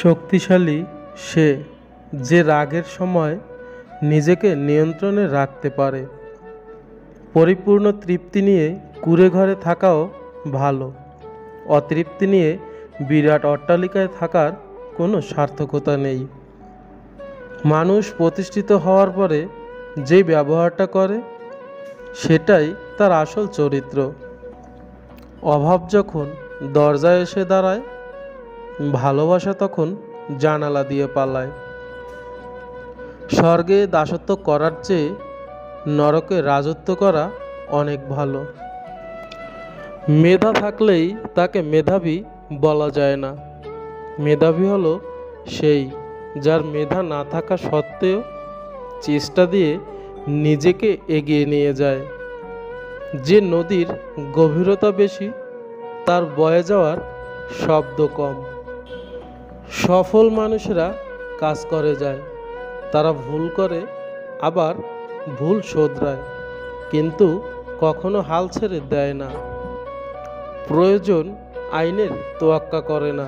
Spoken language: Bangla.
শক্তিশালী সে যে রাগের সময় নিজেকে নিয়ন্ত্রণে রাখতে পারে। পরিপূর্ণ তৃপ্তি নিয়ে কুঁড়েঘরে থাকাও ভালো, অতৃপ্তি নিয়ে বিরাট অট্টালিকায় থাকার কোনো সার্থকতা নেই। মানুষ প্রতিষ্ঠিত হওয়ার পরে যে ব্যবহারটা করে সেটাই তার আসল চরিত্র। অভাব যখন দরজায় এসে দাঁড়ায়, ভালোবাসা তখন জানালা দিয়ে পালায়। স্বর্গে দাসত্ব করার চেয়ে নরকে রাজত্ব করা অনেক ভালো। মেধা থাকলেই তাকে মেধাবী বলা যায় না। মেধাবী হলো সেই যার মেধা না থাকা সত্ত্বেও চেষ্টা দিয়ে নিজেকে এগিয়ে নিয়ে যায়। যে নদীর গভীরতা বেশি, তার বয়ে যাওয়ার শব্দ কম। সফল মানুষেরা কাজ করে যায়, তারা ভুল করে আবার ভুল শোধরায়, কিন্তু কখনো হাল ছেড়ে দেয় না। প্রয়োজন আইনের তোয়াক্কা করে না।